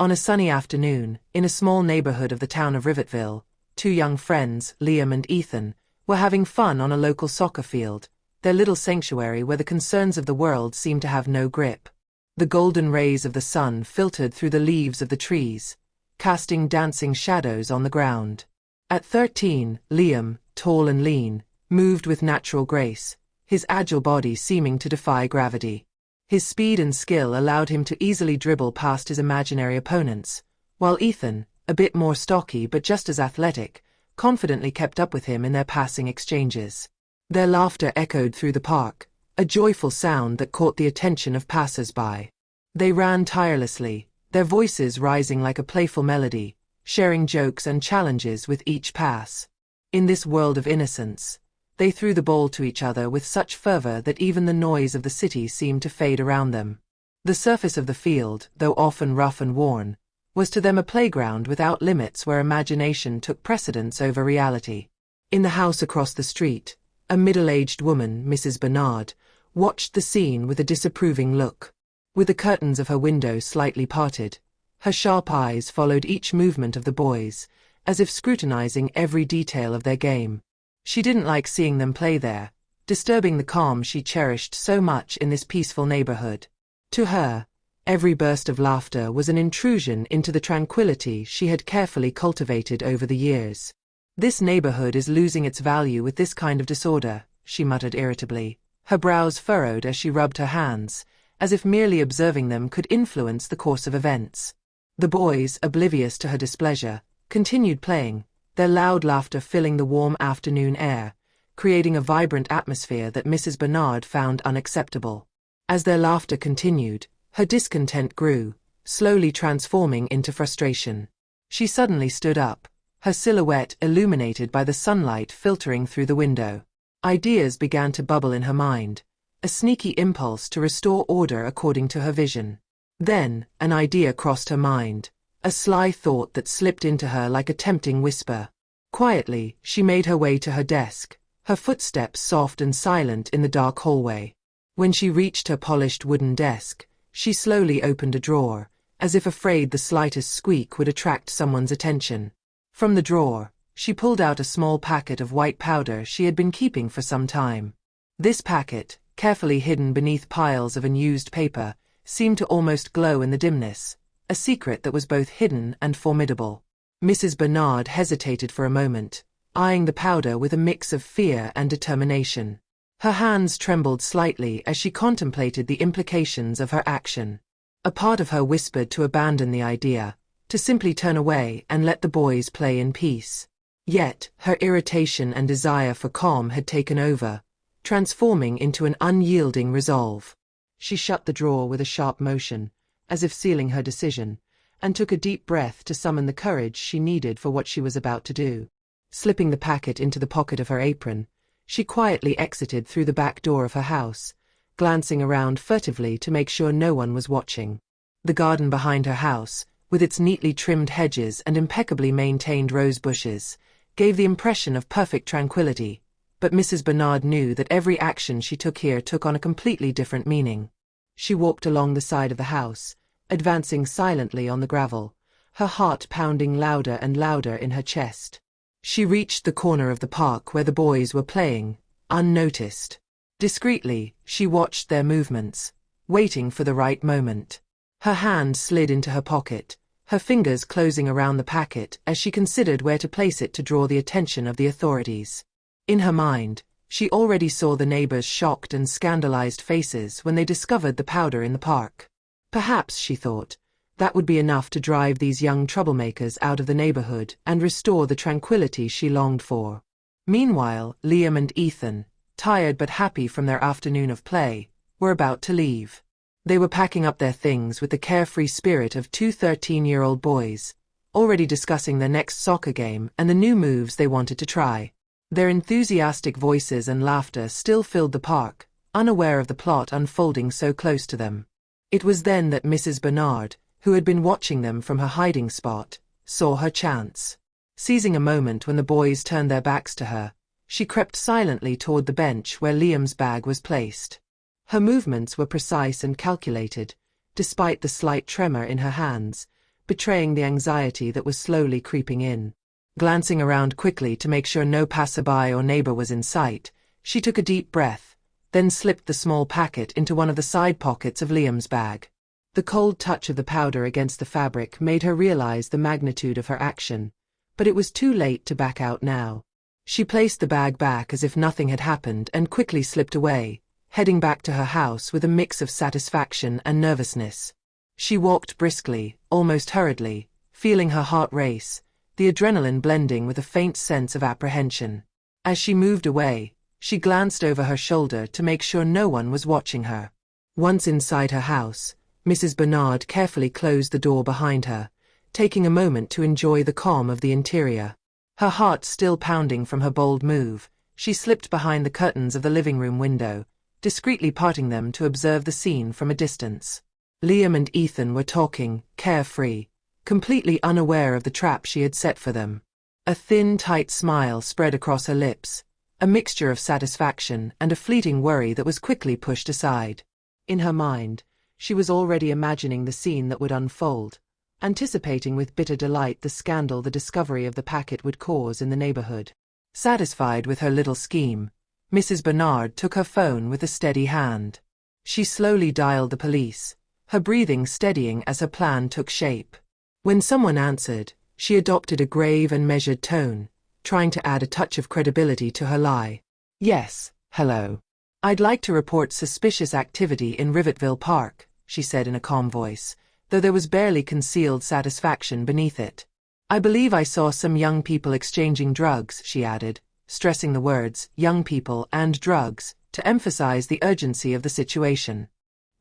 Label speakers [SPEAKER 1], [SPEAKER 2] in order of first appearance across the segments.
[SPEAKER 1] On a sunny afternoon, in a small neighborhood of the town of Rivetville, two young friends, Liam and Ethan, were having fun on a local soccer field, their little sanctuary where the concerns of the world seemed to have no grip. The golden rays of the sun filtered through the leaves of the trees, casting dancing shadows on the ground. At 13, Liam, tall and lean, moved with natural grace, his agile body seeming to defy gravity. His speed and skill allowed him to easily dribble past his imaginary opponents, while Ethan, a bit more stocky but just as athletic, confidently kept up with him in their passing exchanges. Their laughter echoed through the park, a joyful sound that caught the attention of passers-by. They ran tirelessly, their voices rising like a playful melody, sharing jokes and challenges with each pass. In this world of innocence, they threw the ball to each other with such fervor that even the noise of the city seemed to fade around them. The surface of the field, though often rough and worn, was to them a playground without limits where imagination took precedence over reality. In the house across the street, a middle-aged woman, Mrs. Bernard, watched the scene with a disapproving look. With the curtains of her window slightly parted, her sharp eyes followed each movement of the boys, as if scrutinizing every detail of their game. She didn't like seeing them play there, disturbing the calm she cherished so much in this peaceful neighborhood. To her, every burst of laughter was an intrusion into the tranquility she had carefully cultivated over the years. "This neighborhood is losing its value with this kind of disorder," she muttered irritably, her brows furrowed as she rubbed her hands, as if merely observing them could influence the course of events. The boys, oblivious to her displeasure, continued playing, their loud laughter filling the warm afternoon air, creating a vibrant atmosphere that Mrs. Bernard found unacceptable. As their laughter continued, her discontent grew, slowly transforming into frustration. She suddenly stood up, her silhouette illuminated by the sunlight filtering through the window. Ideas began to bubble in her mind, a sneaky impulse to restore order according to her vision. Then, an idea crossed her mind, a sly thought that slipped into her like a tempting whisper. Quietly, she made her way to her desk, her footsteps soft and silent in the dark hallway. When she reached her polished wooden desk, she slowly opened a drawer, as if afraid the slightest squeak would attract someone's attention. From the drawer, she pulled out a small packet of white powder she had been keeping for some time. This packet, carefully hidden beneath piles of unused paper, seemed to almost glow in the dimness, a secret that was both hidden and formidable. Mrs. Bernard hesitated for a moment, eyeing the powder with a mix of fear and determination. Her hands trembled slightly as she contemplated the implications of her action. A part of her whispered to abandon the idea, to simply turn away and let the boys play in peace. Yet, her irritation and desire for calm had taken over, transforming into an unyielding resolve. She shut the drawer with a sharp motion, as if sealing her decision, and took a deep breath to summon the courage she needed for what she was about to do. Slipping the packet into the pocket of her apron, she quietly exited through the back door of her house, glancing around furtively to make sure no one was watching. The garden behind her house, with its neatly trimmed hedges and impeccably maintained rose bushes, gave the impression of perfect tranquility, but Mrs. Bernard knew that every action she took here took on a completely different meaning. She walked along the side of the house, advancing silently on the gravel, her heart pounding louder and louder in her chest. She reached the corner of the park where the boys were playing, unnoticed. Discreetly, she watched their movements, waiting for the right moment. Her hand slid into her pocket, her fingers closing around the packet as she considered where to place it to draw the attention of the authorities. In her mind, she already saw the neighbors' shocked and scandalized faces when they discovered the powder in the park. Perhaps, she thought, that would be enough to drive these young troublemakers out of the neighborhood and restore the tranquility she longed for. Meanwhile, Liam and Ethan, tired but happy from their afternoon of play, were about to leave. They were packing up their things with the carefree spirit of two 13-year-old boys, already discussing their next soccer game and the new moves they wanted to try. Their enthusiastic voices and laughter still filled the park, unaware of the plot unfolding so close to them. It was then that Mrs. Bernard, who had been watching them from her hiding spot, saw her chance. Seizing a moment when the boys turned their backs to her, she crept silently toward the bench where Liam's bag was placed. Her movements were precise and calculated, despite the slight tremor in her hands, betraying the anxiety that was slowly creeping in. Glancing around quickly to make sure no passerby or neighbor was in sight, she took a deep breath, then slipped the small packet into one of the side pockets of Liam's bag. The cold touch of the powder against the fabric made her realize the magnitude of her action, but it was too late to back out now. She placed the bag back as if nothing had happened and quickly slipped away, heading back to her house with a mix of satisfaction and nervousness. She walked briskly, almost hurriedly, feeling her heart race, the adrenaline blending with a faint sense of apprehension. As she moved away, she glanced over her shoulder to make sure no one was watching her. Once inside her house, Mrs. Bernard carefully closed the door behind her, taking a moment to enjoy the calm of the interior. Her heart still pounding from her bold move, she slipped behind the curtains of the living room window, discreetly parting them to observe the scene from a distance. Liam and Ethan were talking, carefree, completely unaware of the trap she had set for them. A thin, tight smile spread across her lips, a mixture of satisfaction and a fleeting worry that was quickly pushed aside. In her mind, she was already imagining the scene that would unfold, anticipating with bitter delight the scandal the discovery of the packet would cause in the neighborhood. Satisfied with her little scheme, Mrs. Bernard took her phone with a steady hand. She slowly dialed the police, her breathing steadying as her plan took shape. When someone answered, she adopted a grave and measured tone, trying to add a touch of credibility to her lie. "Yes, hello. I'd like to report suspicious activity in Rivetville Park," she said in a calm voice, though there was barely concealed satisfaction beneath it. "I believe I saw some young people exchanging drugs," she added, stressing the words, young people and drugs, to emphasize the urgency of the situation.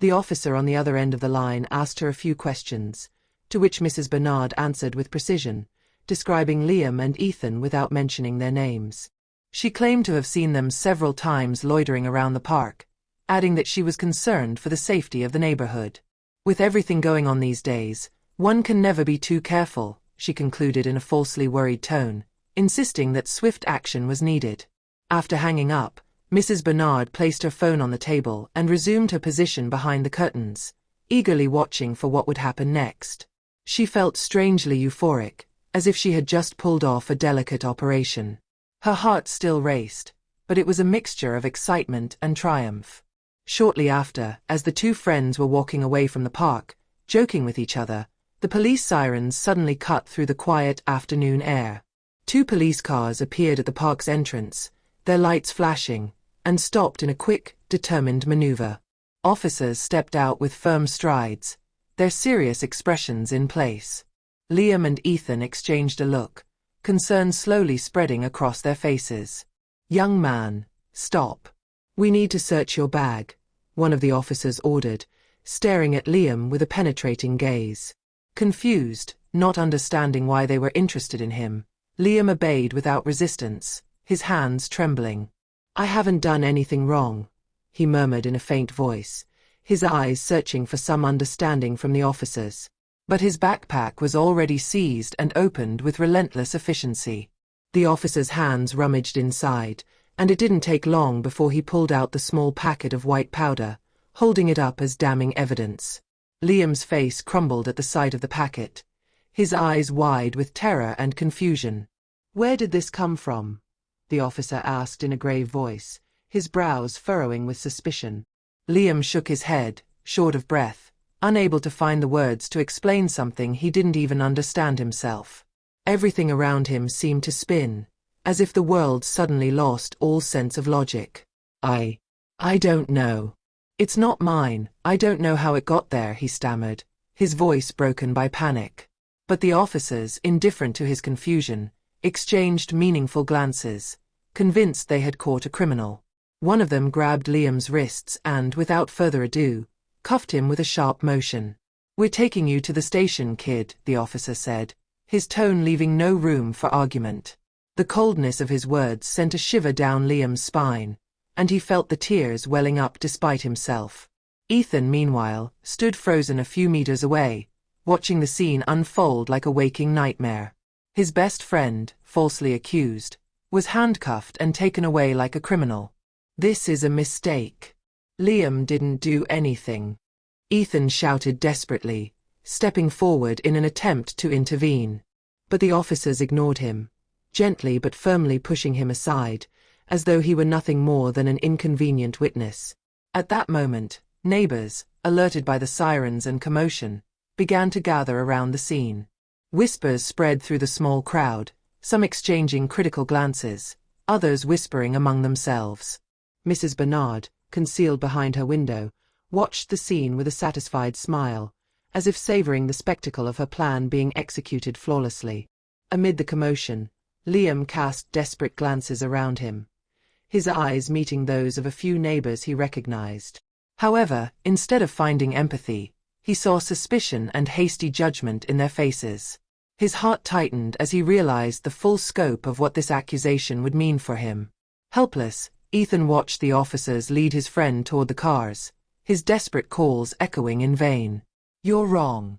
[SPEAKER 1] The officer on the other end of the line asked her a few questions, to which Mrs. Bernard answered with precision, describing Liam and Ethan without mentioning their names. She claimed to have seen them several times loitering around the park, adding that she was concerned for the safety of the neighborhood. "With everything going on these days, one can never be too careful," she concluded in a falsely worried tone, insisting that swift action was needed. After hanging up, Mrs. Bernard placed her phone on the table and resumed her position behind the curtains, eagerly watching for what would happen next. She felt strangely euphoric, as if she had just pulled off a delicate operation. Her heart still raced, but it was a mixture of excitement and triumph. Shortly after, as the two friends were walking away from the park, joking with each other, the police sirens suddenly cut through the quiet afternoon air. Two police cars appeared at the park's entrance, their lights flashing, and stopped in a quick, determined maneuver. Officers stepped out with firm strides, their serious expressions in place. Liam and Ethan exchanged a look, concern slowly spreading across their faces. "Young man, stop. We need to search your bag," one of the officers ordered, staring at Liam with a penetrating gaze. Confused, not understanding why they were interested in him, Liam obeyed without resistance, his hands trembling. "I haven't done anything wrong," he murmured in a faint voice, his eyes searching for some understanding from the officers. But his backpack was already seized and opened with relentless efficiency. The officer's hands rummaged inside, and it didn't take long before he pulled out the small packet of white powder, holding it up as damning evidence. Liam's face crumbled at the sight of the packet, his eyes wide with terror and confusion. "Where did this come from?" the officer asked in a grave voice, his brows furrowing with suspicion. Liam shook his head, short of breath, unable to find the words to explain something he didn't even understand himself. Everything around him seemed to spin, as if the world suddenly lost all sense of logic. I don't know. It's not mine, I don't know how it got there," he stammered, his voice broken by panic. But the officers, indifferent to his confusion, exchanged meaningful glances, convinced they had caught a criminal. One of them grabbed Liam's wrists and, without further ado, cuffed him with a sharp motion. "We're taking you to the station, kid," the officer said, his tone leaving no room for argument. The coldness of his words sent a shiver down Liam's spine, and he felt the tears welling up despite himself. Ethan, meanwhile, stood frozen a few meters away, watching the scene unfold like a waking nightmare. His best friend, falsely accused, was handcuffed and taken away like a criminal. "This is a mistake. Liam didn't do anything," Ethan shouted desperately, stepping forward in an attempt to intervene. But the officers ignored him, gently but firmly pushing him aside, as though he were nothing more than an inconvenient witness. At that moment, neighbors, alerted by the sirens and commotion, began to gather around the scene. Whispers spread through the small crowd, some exchanging critical glances, others whispering among themselves. Mrs. Bernard, concealed behind her window, watched the scene with a satisfied smile, as if savoring the spectacle of her plan being executed flawlessly. Amid the commotion, Liam cast desperate glances around him, his eyes meeting those of a few neighbors he recognized. However, instead of finding empathy, he saw suspicion and hasty judgment in their faces. His heart tightened as he realized the full scope of what this accusation would mean for him. Helpless, Ethan watched the officers lead his friend toward the cars, his desperate calls echoing in vain. "You're wrong.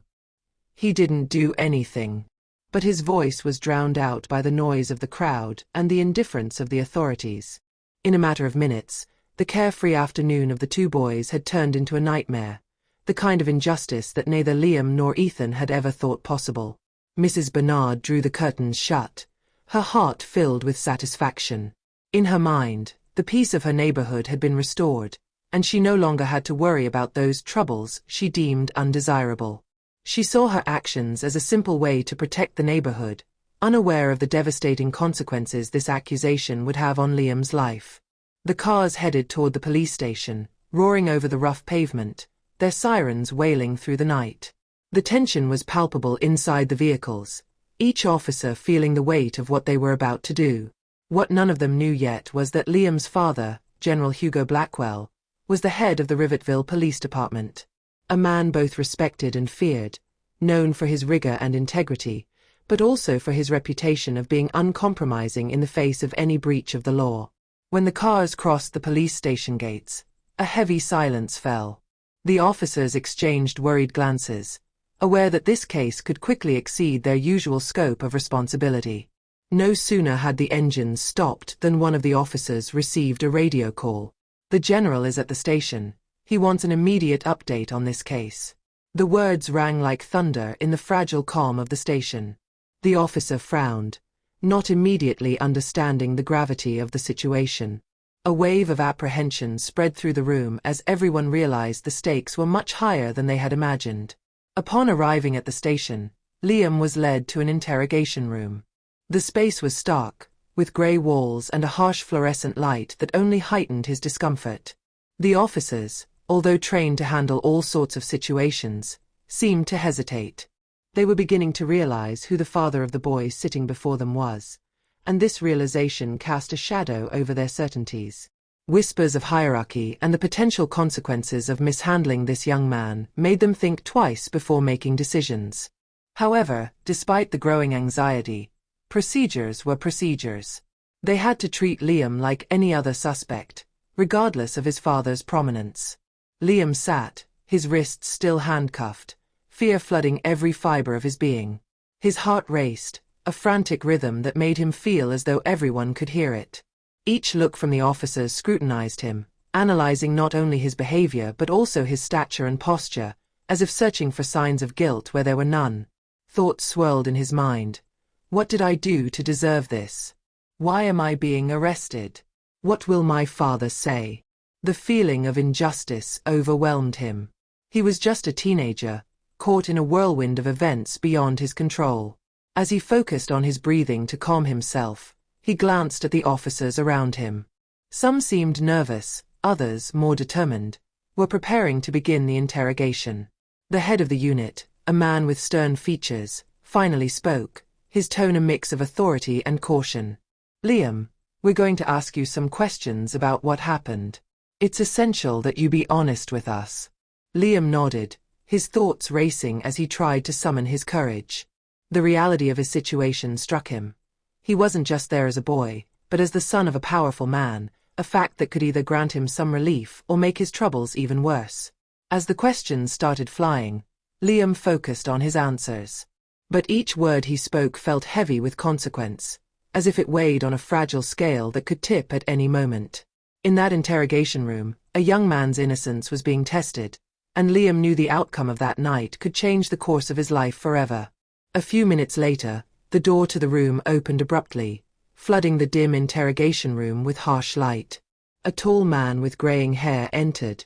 [SPEAKER 1] He didn't do anything." But his voice was drowned out by the noise of the crowd and the indifference of the authorities. In a matter of minutes, the carefree afternoon of the two boys had turned into a nightmare, the kind of injustice that neither Liam nor Ethan had ever thought possible. Mrs. Bernard drew the curtains shut, her heart filled with satisfaction. In her mind, the peace of her neighborhood had been restored, and she no longer had to worry about those troubles she deemed undesirable. She saw her actions as a simple way to protect the neighborhood, unaware of the devastating consequences this accusation would have on Liam's life. The cars headed toward the police station, roaring over the rough pavement, their sirens wailing through the night. The tension was palpable inside the vehicles, each officer feeling the weight of what they were about to do. What none of them knew yet was that Liam's father, General Hugo Blackwell, was the head of the Rivetville Police Department. A man both respected and feared, known for his rigor and integrity, but also for his reputation of being uncompromising in the face of any breach of the law. When the cars crossed the police station gates, a heavy silence fell. The officers exchanged worried glances, aware that this case could quickly exceed their usual scope of responsibility. No sooner had the engines stopped than one of the officers received a radio call. "The general is at the station. He wants an immediate update on this case." The words rang like thunder in the fragile calm of the station. The officer frowned, not immediately understanding the gravity of the situation. A wave of apprehension spread through the room as everyone realized the stakes were much higher than they had imagined. Upon arriving at the station, Liam was led to an interrogation room. The space was stark, with gray walls and a harsh fluorescent light that only heightened his discomfort. The officers, although trained to handle all sorts of situations, seemed to hesitate. They were beginning to realize who the father of the boy sitting before them was, and this realization cast a shadow over their certainties. Whispers of hierarchy and the potential consequences of mishandling this young man made them think twice before making decisions. However, despite the growing anxiety, procedures were procedures. They had to treat Liam like any other suspect, regardless of his father's prominence. Liam sat, his wrists still handcuffed, fear flooding every fiber of his being. His heart raced, a frantic rhythm that made him feel as though everyone could hear it. Each look from the officers scrutinized him, analyzing not only his behavior but also his stature and posture, as if searching for signs of guilt where there were none. Thoughts swirled in his mind. What did I do to deserve this? Why am I being arrested? What will my father say? The feeling of injustice overwhelmed him. He was just a teenager, caught in a whirlwind of events beyond his control. As he focused on his breathing to calm himself, he glanced at the officers around him. Some seemed nervous, others, more determined, were preparing to begin the interrogation. The head of the unit, a man with stern features, finally spoke, his tone a mix of authority and caution. "Liam, we're going to ask you some questions about what happened. It's essential that you be honest with us." Liam nodded, his thoughts racing as he tried to summon his courage. The reality of his situation struck him. He wasn't just there as a boy, but as the son of a powerful man, a fact that could either grant him some relief or make his troubles even worse. As the questions started flying, Liam focused on his answers. But each word he spoke felt heavy with consequence, as if it weighed on a fragile scale that could tip at any moment. In that interrogation room, a young man's innocence was being tested, and Liam knew the outcome of that night could change the course of his life forever. A few minutes later, the door to the room opened abruptly, flooding the dim interrogation room with harsh light. A tall man with graying hair entered,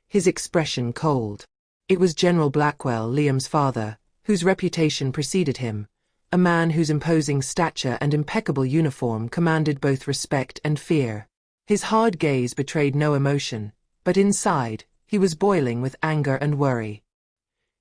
[SPEAKER 1] his expression cold. It was General Blackwell, Liam's father, whose reputation preceded him, a man whose imposing stature and impeccable uniform commanded both respect and fear. His hard gaze betrayed no emotion, but inside, he was boiling with anger and worry.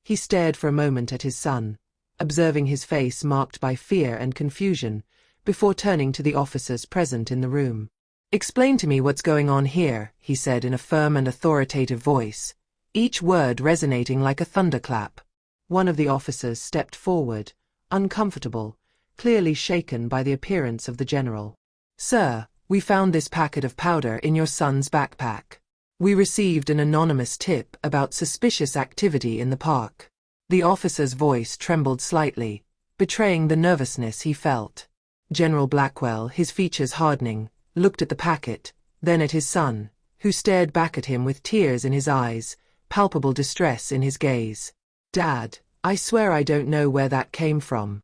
[SPEAKER 1] He stared for a moment at his son, observing his face marked by fear and confusion, before turning to the officers present in the room. "Explain to me what's going on here," he said in a firm and authoritative voice, each word resonating like a thunderclap. One of the officers stepped forward, uncomfortable, clearly shaken by the appearance of the general. "Sir, we found this packet of powder in your son's backpack. We received an anonymous tip about suspicious activity in the park." The officer's voice trembled slightly, betraying the nervousness he felt. General Blackwell, his features hardening, looked at the packet, then at his son, who stared back at him with tears in his eyes, palpable distress in his gaze. "Dad, I swear I don't know where that came from."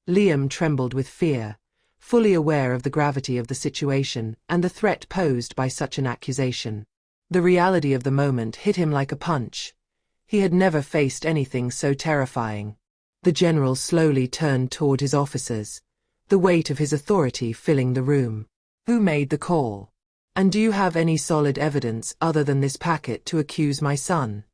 [SPEAKER 1] Liam trembled with fear, fully aware of the gravity of the situation and the threat posed by such an accusation. The reality of the moment hit him like a punch. He had never faced anything so terrifying. The general slowly turned toward his officers, the weight of his authority filling the room. "Who made the call? And do you have any solid evidence other than this packet to accuse my son?"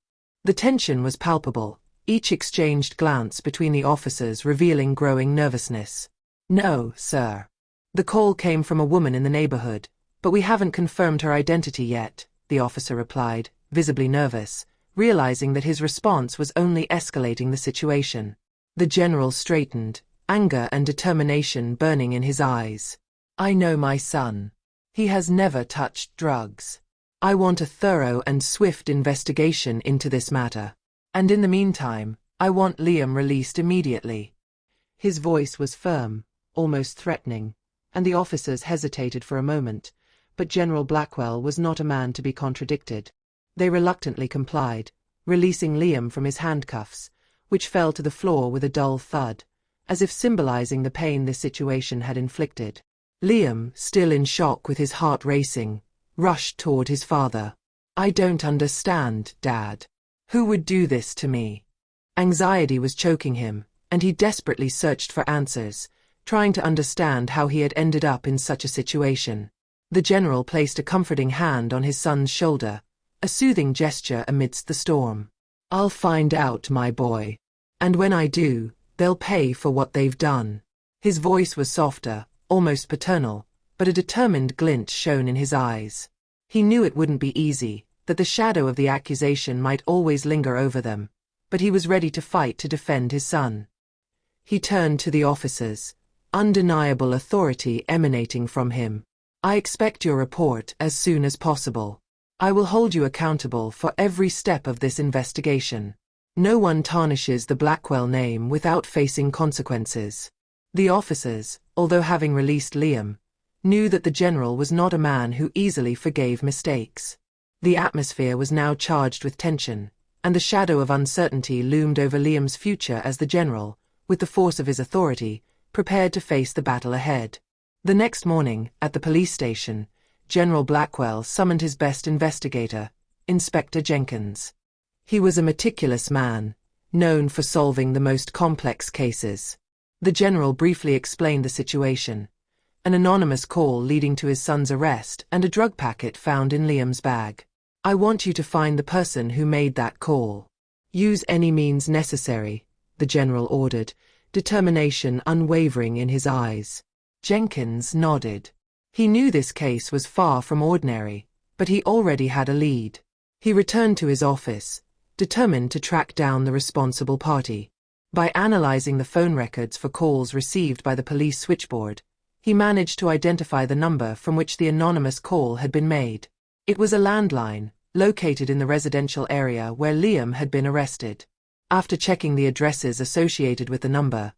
[SPEAKER 1] The tension was palpable, each exchanged glance between the officers revealing growing nervousness. "No, sir. The call came from a woman in the neighborhood, but we haven't confirmed her identity yet," the officer replied, visibly nervous, realizing that his response was only escalating the situation. The general straightened, anger and determination burning in his eyes. "I know my son. He has never touched drugs. I want a thorough and swift investigation into this matter. And in the meantime, I want Liam released immediately." His voice was firm, almost threatening, and the officers hesitated for a moment, but General Blackwell was not a man to be contradicted. They reluctantly complied, releasing Liam from his handcuffs, which fell to the floor with a dull thud, as if symbolizing the pain this situation had inflicted. Liam, still in shock with his heart racing, rushed toward his father. "I don't understand, Dad. Who would do this to me?" Anxiety was choking him, and he desperately searched for answers, trying to understand how he had ended up in such a situation. The general placed a comforting hand on his son's shoulder, a soothing gesture amidst the storm. "I'll find out, my boy. And when I do, they'll pay for what they've done." His voice was softer, almost paternal, but a determined glint shone in his eyes. He knew it wouldn't be easy, that the shadow of the accusation might always linger over them, but he was ready to fight to defend his son. He turned to the officers, undeniable authority emanating from him. "I expect your report as soon as possible. I will hold you accountable for every step of this investigation. No one tarnishes the Blackwell name without facing consequences." The officers, although having released Liam, knew that the general was not a man who easily forgave mistakes. The atmosphere was now charged with tension, and the shadow of uncertainty loomed over Liam's future as the general, with the force of his authority, prepared to face the battle ahead. The next morning, at the police station, General Blackwell summoned his best investigator, Inspector Jenkins. He was a meticulous man, known for solving the most complex cases. The general briefly explained the situation: an anonymous call leading to his son's arrest and a drug packet found in Liam's bag. "I want you to find the person who made that call. Use any means necessary," the general ordered, determination unwavering in his eyes. Jenkins nodded. He knew this case was far from ordinary, but he already had a lead. He returned to his office, determined to track down the responsible party. By analyzing the phone records for calls received by the police switchboard, he managed to identify the number from which the anonymous call had been made. It was a landline, located in the residential area where Liam had been arrested. After checking the addresses associated with the number,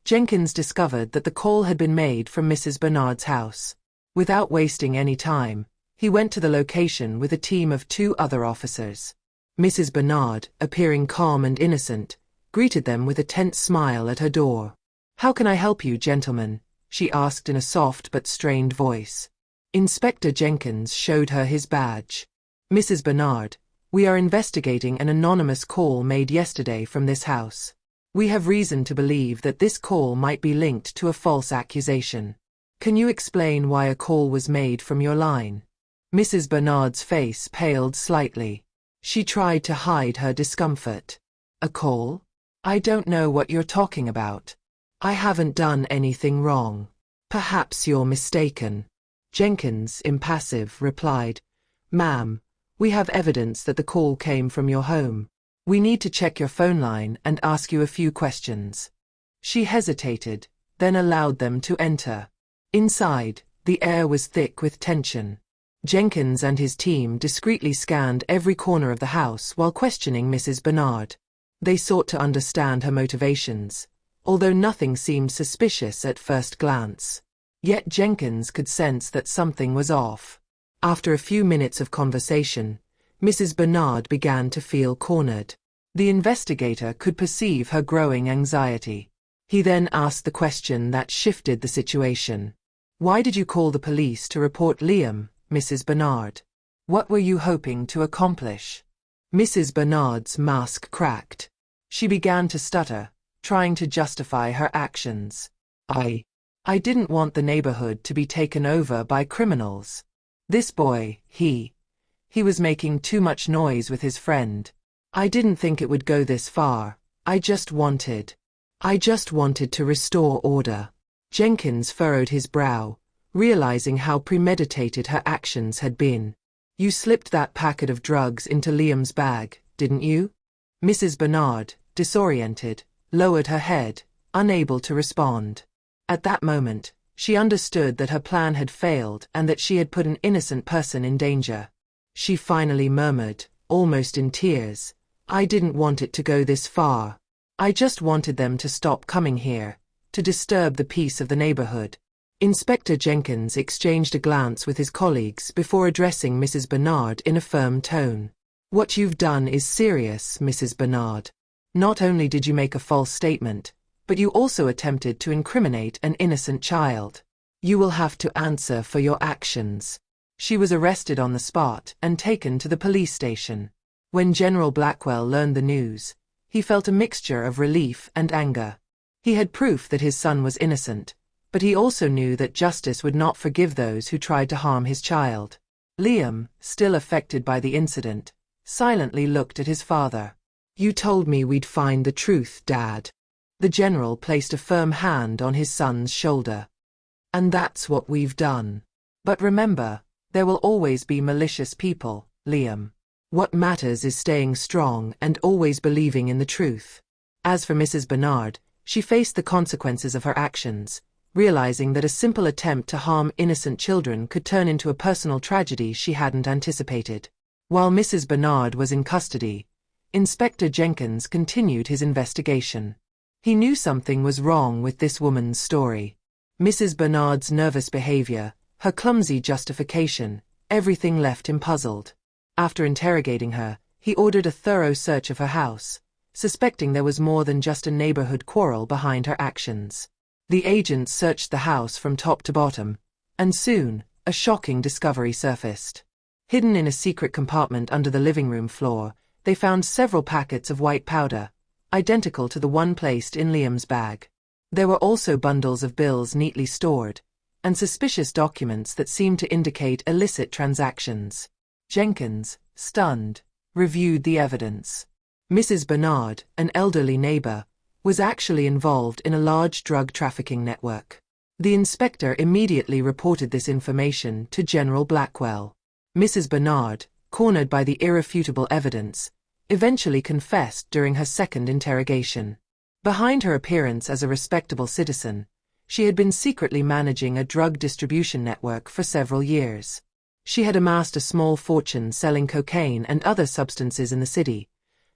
[SPEAKER 1] Jenkins discovered that the call had been made from Mrs. Bernard's house. Without wasting any time, he went to the location with a team of 2 other officers. Mrs. Bernard, appearing calm and innocent, greeted them with a tense smile at her door. "How can I help you, gentlemen?" she asked in a soft but strained voice. Inspector Jenkins showed her his badge. "Mrs. Bernard, we are investigating an anonymous call made yesterday from this house. We have reason to believe that this call might be linked to a false accusation. Can you explain why a call was made from your line?" Mrs. Bernard's face paled slightly. She tried to hide her discomfort. "A call? I don't know what you're talking about. I haven't done anything wrong." "Perhaps you're mistaken." Jenkins, impassive, replied, "Ma'am, we have evidence that the call came from your home. We need to check your phone line and ask you a few questions." She hesitated, then allowed them to enter. Inside, the air was thick with tension. Jenkins and his team discreetly scanned every corner of the house while questioning Mrs. Bernard. They sought to understand her motivations, although nothing seemed suspicious at first glance. Yet Jenkins could sense that something was off. After a few minutes of conversation, Mrs. Bernard began to feel cornered. The investigator could perceive her growing anxiety. He then asked the question that shifted the situation. "Why did you call the police to report Liam, Mrs. Bernard? What were you hoping to accomplish?" Mrs. Bernard's mask cracked. She began to stutter, trying to justify her actions. I didn't want the neighborhood to be taken over by criminals. This boy, he was making too much noise with his friend. I didn't think it would go this far. I just wanted to restore order." Jenkins furrowed his brow, realizing how premeditated her actions had been. "You slipped that packet of drugs into Liam's bag, didn't you?" Mrs. Bernard, disoriented, lowered her head, unable to respond. At that moment, she understood that her plan had failed and that she had put an innocent person in danger. She finally murmured, almost in tears, "I didn't want it to go this far. I just wanted them to stop coming here, to disturb the peace of the neighborhood." Inspector Jenkins exchanged a glance with his colleagues before addressing Mrs. Bernard in a firm tone. "What you've done is serious, Mrs. Bernard. Not only did you make a false statement, but you also attempted to incriminate an innocent child. You will have to answer for your actions." She was arrested on the spot and taken to the police station. When General Blackwell learned the news, he felt a mixture of relief and anger. He had proof that his son was innocent, but he also knew that justice would not forgive those who tried to harm his child. Liam, still affected by the incident, silently looked at his father. "You told me we'd find the truth, Dad." The general placed a firm hand on his son's shoulder. "And that's what we've done. But remember, there will always be malicious people, Liam. What matters is staying strong and always believing in the truth." As for Mrs. Bernard, she faced the consequences of her actions, realizing that a simple attempt to harm innocent children could turn into a personal tragedy she hadn't anticipated. While Mrs. Bernard was in custody, Inspector Jenkins continued his investigation. He knew something was wrong with this woman's story. Mrs. Bernard's nervous behavior, her clumsy justification, everything left him puzzled. After interrogating her, he ordered a thorough search of her house, suspecting there was more than just a neighborhood quarrel behind her actions. The agents searched the house from top to bottom, and soon, a shocking discovery surfaced. Hidden in a secret compartment under the living room floor, they found several packets of white powder, identical to the one placed in Liam's bag. There were also bundles of bills neatly stored, and suspicious documents that seemed to indicate illicit transactions. Jenkins, stunned, reviewed the evidence. Mrs. Bernard, an elderly neighbor, was actually involved in a large drug trafficking network. The inspector immediately reported this information to General Blackwell. Mrs. Bernard, cornered by the irrefutable evidence, eventually confessed during her second interrogation. Behind her appearance as a respectable citizen, she had been secretly managing a drug distribution network for several years. She had amassed a small fortune selling cocaine and other substances in the city,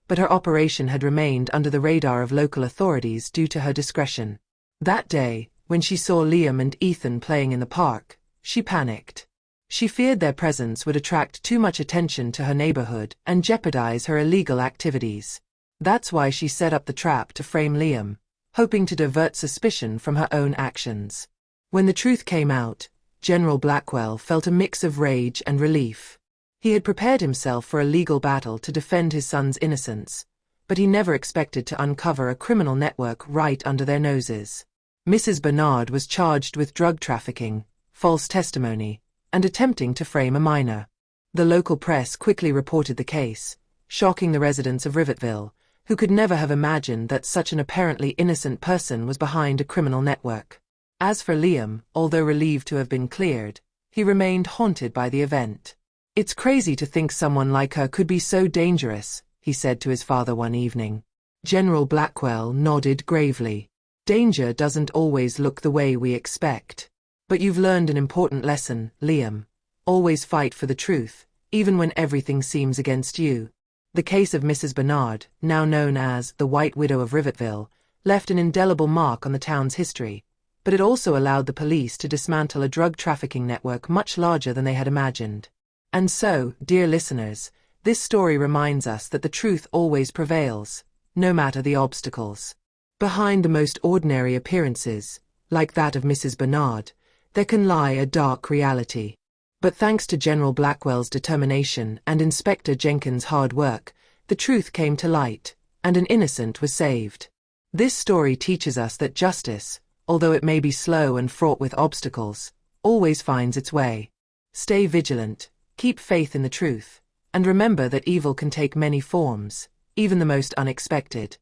[SPEAKER 1] but her operation had remained under the radar of local authorities due to her discretion. That day, when she saw Liam and Ethan playing in the park, she panicked. She feared their presence would attract too much attention to her neighborhood and jeopardize her illegal activities. That's why she set up the trap to frame Liam, hoping to divert suspicion from her own actions. When the truth came out, General Blackwell felt a mix of rage and relief. He had prepared himself for a legal battle to defend his son's innocence, but he never expected to uncover a criminal network right under their noses. Mrs. Bernard was charged with drug trafficking, false testimony, and attempting to frame a minor. The local press quickly reported the case, shocking the residents of Rivetville, who could never have imagined that such an apparently innocent person was behind a criminal network. As for Liam, although relieved to have been cleared, he remained haunted by the event. "It's crazy to think someone like her could be so dangerous," he said to his father one evening. General Blackwell nodded gravely. "Danger doesn't always look the way we expect. But you've learned an important lesson, Liam. Always fight for the truth, even when everything seems against you." The case of Mrs. Bernard, now known as the White Widow of Rivetville, left an indelible mark on the town's history, but it also allowed the police to dismantle a drug trafficking network much larger than they had imagined. And so, dear listeners, this story reminds us that the truth always prevails, no matter the obstacles. Behind the most ordinary appearances, like that of Mrs. Bernard, there can lie a dark reality. But thanks to General Blackwell's determination and Inspector Jenkins' hard work, the truth came to light, and an innocent was saved. This story teaches us that justice, although it may be slow and fraught with obstacles, always finds its way. Stay vigilant, keep faith in the truth, and remember that evil can take many forms, even the most unexpected.